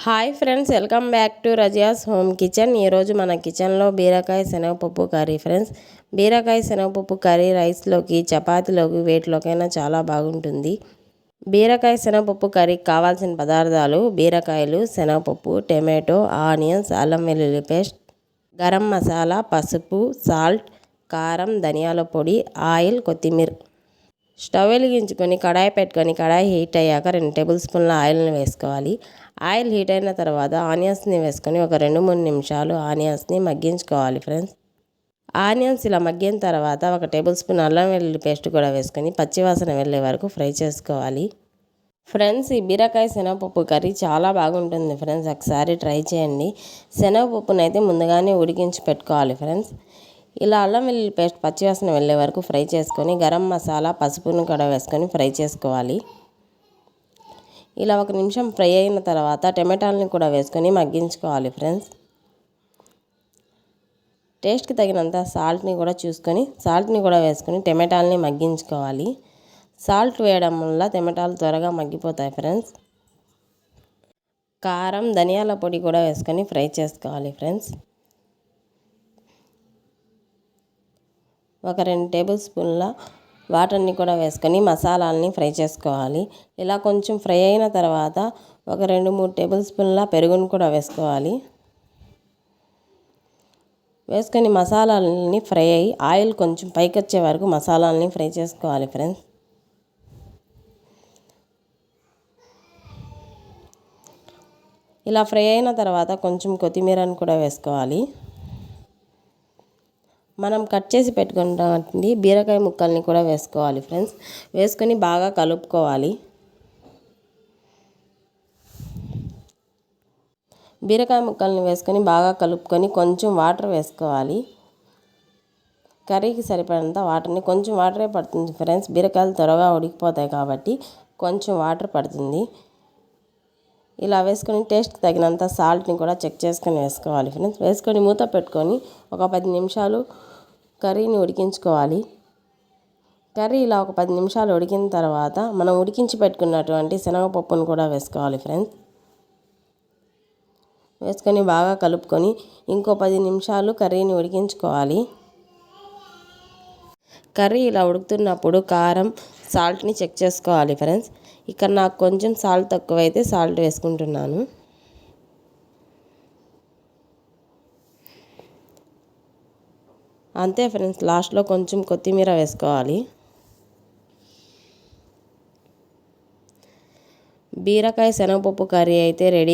Hi friends, welcome back to Razia's home kitchen. ఈరోజు మన కిచెన్లో బీరకాయ శనగపప్పు కర్రీ ఫ్రెండ్స్. బీరకాయ శనగపప్పు కర్రీ రైస్లోకి, చపాతీలోకి, వేటిలోకైనా చాలా బాగుంటుంది. బీరకాయ శనగపప్పు కర్రీకి కావాల్సిన పదార్థాలు: బీరకాయలు, శనగపప్పు, టమాటో, ఆనియన్స్, అల్లం వెల్లుల్లి పేస్ట్, గరం మసాలా, పసుపు, సాల్ట్, కారం, ధనియాల పొడి, ఆయిల్, కొత్తిమీర. స్టవ్ వెలిగించుకొని కడాయి పెట్టుకొని కడాయి హీట్ అయ్యాక 2 టేబుల్ స్పూన్ల ఆయిల్ని వేసుకోవాలి. ఆయిల్ హీట్ అయిన తర్వాత ఆనియన్స్ని వేసుకొని ఒక 2-3 నిమిషాలు ఆనియన్స్ని మగ్గించుకోవాలి ఫ్రెండ్స్. ఆనియన్స్ ఇలా మగ్గిన తర్వాత 1 టేబుల్ స్పూన్ అల్లం వెల్లుల్లి పేస్ట్ కూడా వేసుకొని పచ్చివాసన వెళ్ళే వరకు ఫ్రై చేసుకోవాలి. ఫ్రెండ్స్, ఈ బీరకాయ శనగపప్పు కర్రీ చాలా బాగుంటుంది ఫ్రెండ్స్. ఒకసారి ట్రై చేయండి. శనగపప్పును అయితే ముందుగానే ఉడికించి పెట్టుకోవాలి ఫ్రెండ్స్. ఇలా అల్లం వెల్లుల్లి పేస్ట్ పచ్చివాసన వెళ్ళే వరకు ఫ్రై చేసుకొని గరం మసాలా, పసుపును కూడా వేసుకొని ఫ్రై చేసుకోవాలి. ఇలా 1 నిమిషం ఫ్రై అయిన తర్వాత టమాటాలని కూడా వేసుకొని మగ్గించుకోవాలి ఫ్రెండ్స్. టేస్ట్కి తగినంత సాల్ట్ని కూడా చూసుకొని సాల్ట్ని కూడా వేసుకొని టమాటాలని మగ్గించుకోవాలి. సాల్ట్ వేయడం వల్ల టమాటాలు త్వరగా మగ్గిపోతాయి ఫ్రెండ్స్. కారం, ధనియాల పొడి కూడా వేసుకొని ఫ్రై చేసుకోవాలి ఫ్రెండ్స్. ఒక 2 టేబుల్ స్పూన్ల వాటర్ని కూడా వేసుకొని మసాలాలని ఫ్రై చేసుకోవాలి. ఇలా కొంచెం ఫ్రై అయిన తర్వాత ఒక 2-3 టేబుల్ స్పూన్ల పెరుగును కూడా వేసుకోవాలి. వేసుకొని మసాలాలని ఫ్రై అయ్యి ఆయిల్ కొంచెం పైకి వచ్చే వరకు మసాలాలని ఫ్రై చేసుకోవాలి ఫ్రెండ్స్. ఇలా ఫ్రై అయిన తర్వాత కొంచెం కొత్తిమీరను కూడా వేసుకోవాలి. మనం కట్ చేసి పెట్టుకున్నటువంటి బీరకాయ ముక్కల్ని కూడా వేసుకోవాలి ఫ్రెండ్స్. వేసుకొని బాగా కలుపుకోవాలి. బీరకాయ ముక్కల్ని వేసుకొని బాగా కలుపుకొని కొంచెం వాటర్ వేసుకోవాలి. కర్రీకి సరిపడినంత వాటర్ని, కొంచెం వాటరే పడుతుంది ఫ్రెండ్స్. బీరకాయలు త్వరగా ఉడికిపోతాయి కాబట్టి కొంచెం వాటర్ పడుతుంది. ఇలా వేసుకొని టేస్ట్కి తగినంత సాల్ట్ని కూడా చెక్ చేసుకొని వేసుకోవాలి ఫ్రెండ్స్. వేసుకొని మూత పెట్టుకొని ఒక 10 నిమిషాలు కర్రీని ఉడికించుకోవాలి. కర్రీ ఇలా ఒక 10 నిమిషాలు ఉడికిన తర్వాత మనం ఉడికించి పెట్టుకున్నటువంటి శనగపప్పును కూడా వేసుకోవాలి ఫ్రెండ్స్. వేసుకొని బాగా కలుపుకొని ఇంకో 10 నిమిషాలు కర్రీని ఉడికించుకోవాలి. కర్రీ ఇలా ఉడుకుతున్నప్పుడు కారం, సాల్ట్ని చెక్ చేసుకోవాలి ఫ్రెండ్స్. ఇక్కడ నాకు కొంచెం సాల్ట్ తక్కువైతే సాల్ట్ వేసుకుంటున్నాను. అంతే ఫ్రెండ్స్, లాస్ట్లో కొంచెం కొత్తిమీర వేసుకోవాలి. బీరకాయ శనగపప్పు కర్రీ అయితే రెడీ.